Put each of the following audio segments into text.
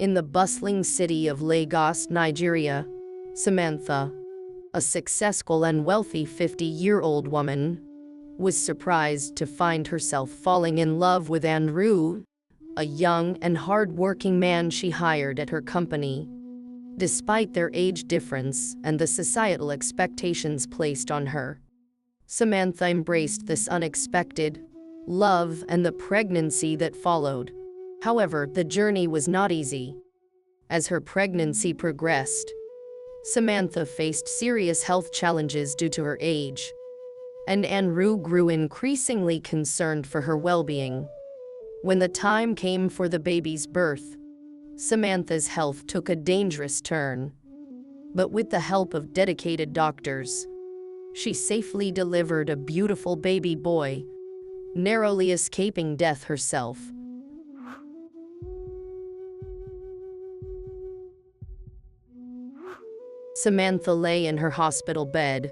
In the bustling city of Lagos, Nigeria, Samantha, a successful and wealthy 50-year-old woman, was surprised to find herself falling in love with Andrew, a young and hard-working man she hired at her company. Despite their age difference and the societal expectations placed on her, Samantha embraced this unexpected love and the pregnancy that followed. However, the journey was not easy. As her pregnancy progressed, Samantha faced serious health challenges due to her age, and Andrew grew increasingly concerned for her well-being. When the time came for the baby's birth, Samantha's health took a dangerous turn. But with the help of dedicated doctors, she safely delivered a beautiful baby boy, narrowly escaping death herself. Samantha lay in her hospital bed,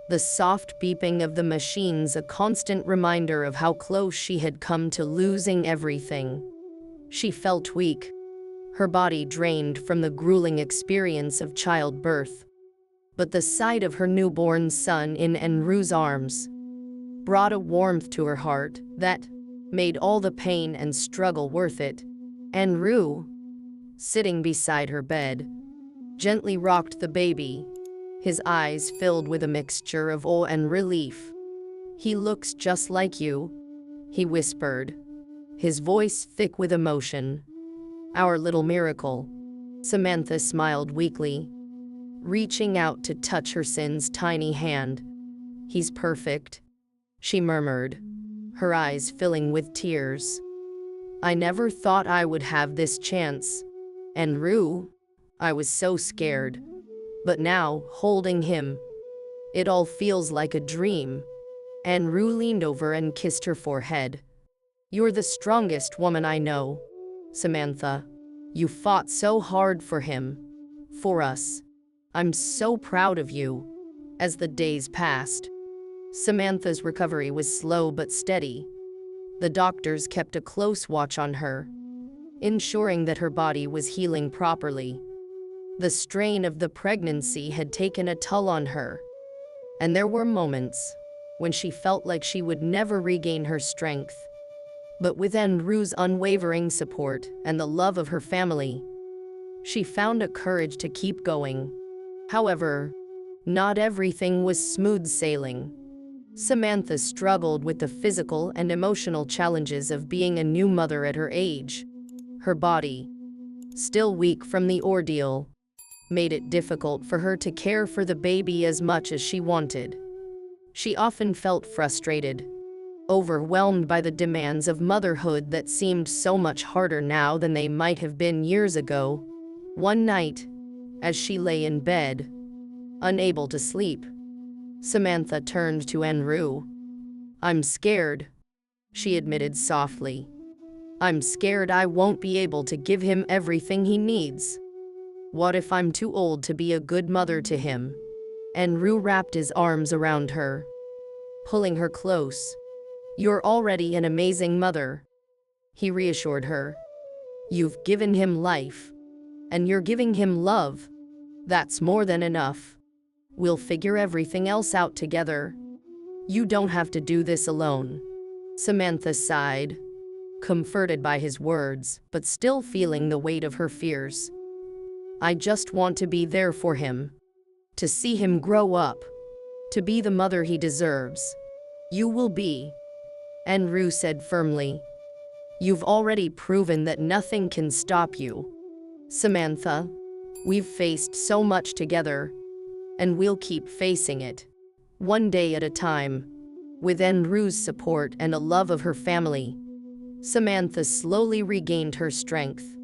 the soft beeping of the machines a constant reminder of how close she had come to losing everything. She felt weak, her body drained from the grueling experience of childbirth. But the sight of her newborn son in Andrew's arms brought a warmth to her heart that made all the pain and struggle worth it. Andrew, sitting beside her bed, gently rocked the baby, his eyes filled with a mixture of awe and relief. "He looks just like you," he whispered, his voice thick with emotion. "Our little miracle." Samantha smiled weakly, reaching out to touch her son's tiny hand. "He's perfect," she murmured, her eyes filling with tears. "I never thought I would have this chance, Andrew. I was so scared. But now, holding him, it all feels like a dream." Andrew leaned over and kissed her forehead. "You're the strongest woman I know, Samantha. You fought so hard for him, for us. I'm so proud of you." As the days passed, Samantha's recovery was slow but steady. The doctors kept a close watch on her, ensuring that her body was healing properly. The strain of the pregnancy had taken a toll on her, and there were moments when she felt like she would never regain her strength. But with Andrew's unwavering support and the love of her family, she found a courage to keep going. However, not everything was smooth sailing. Samantha struggled with the physical and emotional challenges of being a new mother at her age. Her body, still weak from the ordeal, made it difficult for her to care for the baby as much as she wanted. She often felt frustrated, overwhelmed by the demands of motherhood that seemed so much harder now than they might have been years ago. One night, as she lay in bed, unable to sleep, Samantha turned to Andrew. "I'm scared," she admitted softly. "I'm scared I won't be able to give him everything he needs. What if I'm too old to be a good mother to him?" Andrew wrapped his arms around her, pulling her close. "You're already an amazing mother," he reassured her. "You've given him life, and you're giving him love. That's more than enough. We'll figure everything else out together. You don't have to do this alone." Samantha sighed, comforted by his words, but still feeling the weight of her fears. "I just want to be there for him, to see him grow up, to be the mother he deserves." "You will be," Andrew said firmly. "You've already proven that nothing can stop you, Samantha. We've faced so much together, and we'll keep facing it, one day at a time." With Andrew's support and a love of her family, Samantha slowly regained her strength.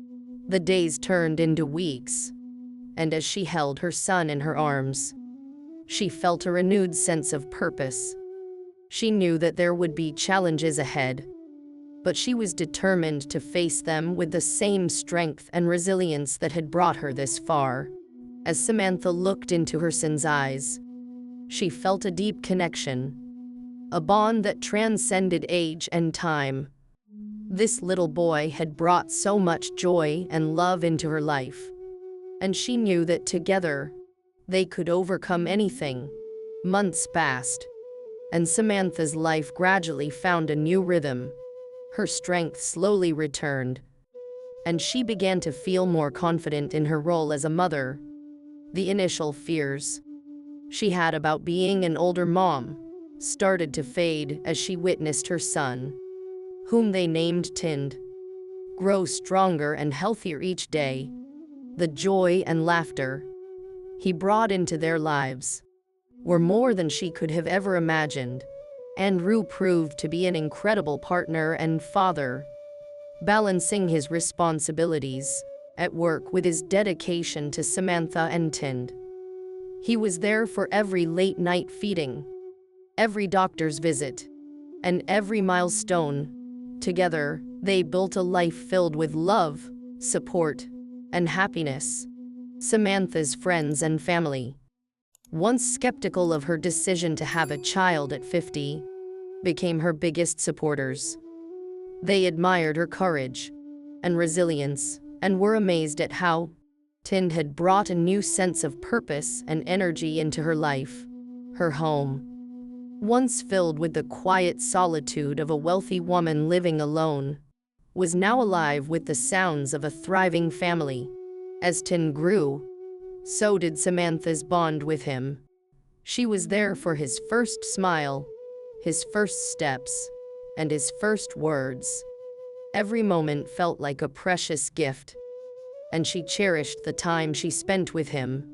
The days turned into weeks, and as she held her son in her arms, she felt a renewed sense of purpose. She knew that there would be challenges ahead, but she was determined to face them with the same strength and resilience that had brought her this far. As Samantha looked into her son's eyes, she felt a deep connection, a bond that transcended age and time. This little boy had brought so much joy and love into her life, and she knew that together they could overcome anything. Months passed, and Samantha's life gradually found a new rhythm. Her strength slowly returned, and she began to feel more confident in her role as a mother. The initial fears she had about being an older mom started to fade as she witnessed her son, whom they named Tind, grow stronger and healthier each day. The joy and laughter he brought into their lives were more than she could have ever imagined. Andrew proved to be an incredible partner and father, balancing his responsibilities at work with his dedication to Samantha and Tind. He was there for every late-night feeding, every doctor's visit, and every milestone. Together, they built a life filled with love, support, and happiness. Samantha's friends and family, once skeptical of her decision to have a child at 50, became her biggest supporters. They admired her courage and resilience and were amazed at how Tind had brought a new sense of purpose and energy into her life. Her home, once filled with the quiet solitude of a wealthy woman living alone, was now alive with the sounds of a thriving family. As Tind grew, so did Samantha's bond with him. She was there for his first smile, his first steps, and his first words. Every moment felt like a precious gift, and she cherished the time she spent with him.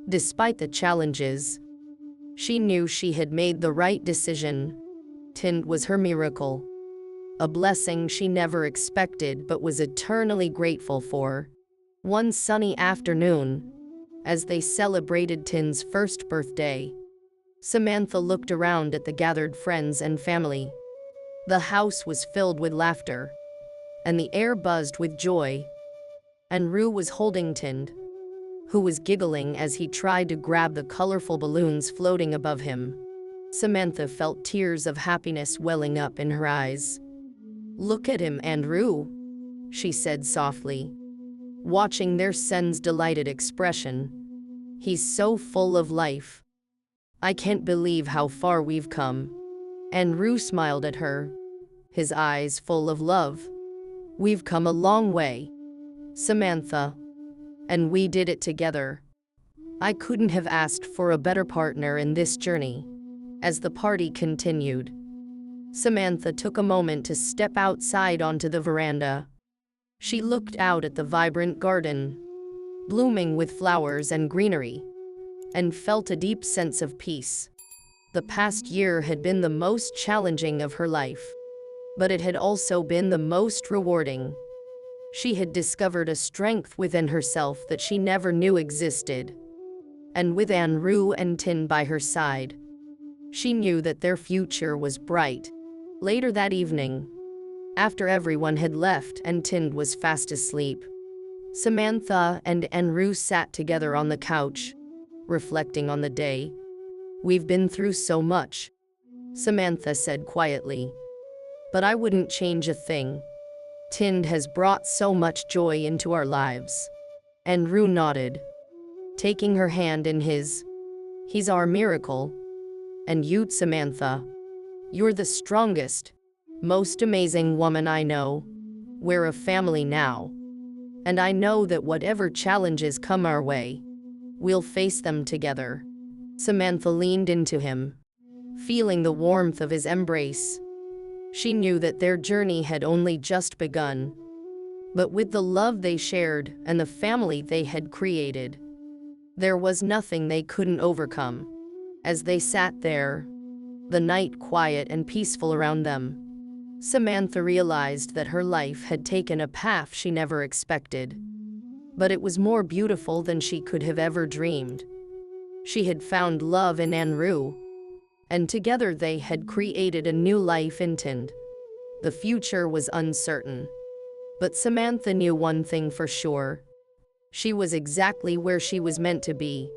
Despite the challenges, she knew she had made the right decision. Tind was her miracle, a blessing she never expected but was eternally grateful for. One sunny afternoon, as they celebrated Tind's first birthday, Samantha looked around at the gathered friends and family. The house was filled with laughter, and the air buzzed with joy. And Rue was holding Tind, who was giggling as he tried to grab the colorful balloons floating above him. Samantha felt tears of happiness welling up in her eyes. "Look at him, Andrew," she said softly, watching their son's delighted expression. "He's so full of life. I can't believe how far we've come." Andrew smiled at her, his eyes full of love. "We've come a long way, Samantha, and we did it together. I couldn't have asked for a better partner in this journey." As the party continued, Samantha took a moment to step outside onto the veranda. She looked out at the vibrant garden, blooming with flowers and greenery, and felt a deep sense of peace. The past year had been the most challenging of her life, but it had also been the most rewarding. She had discovered a strength within herself that she never knew existed. And with Andrew and Tind by her side, she knew that their future was bright. Later that evening, after everyone had left and Tind was fast asleep, Samantha and Andrew sat together on the couch, reflecting on the day. "We've been through so much," Samantha said quietly, "but I wouldn't change a thing. Tind has brought so much joy into our lives." Andrew nodded, taking her hand in his. "He's our miracle. And you, Samantha, you're the strongest, most amazing woman I know. We're a family now, and I know that whatever challenges come our way, we'll face them together." Samantha leaned into him, feeling the warmth of his embrace. She knew that their journey had only just begun, but with the love they shared and the family they had created, there was nothing they couldn't overcome. As they sat there, the night quiet and peaceful around them, Samantha realized that her life had taken a path she never expected. But it was more beautiful than she could have ever dreamed. She had found love in Andrew, and together they had created a new life in Tind. The future was uncertain, but Samantha knew one thing for sure. She was exactly where she was meant to be.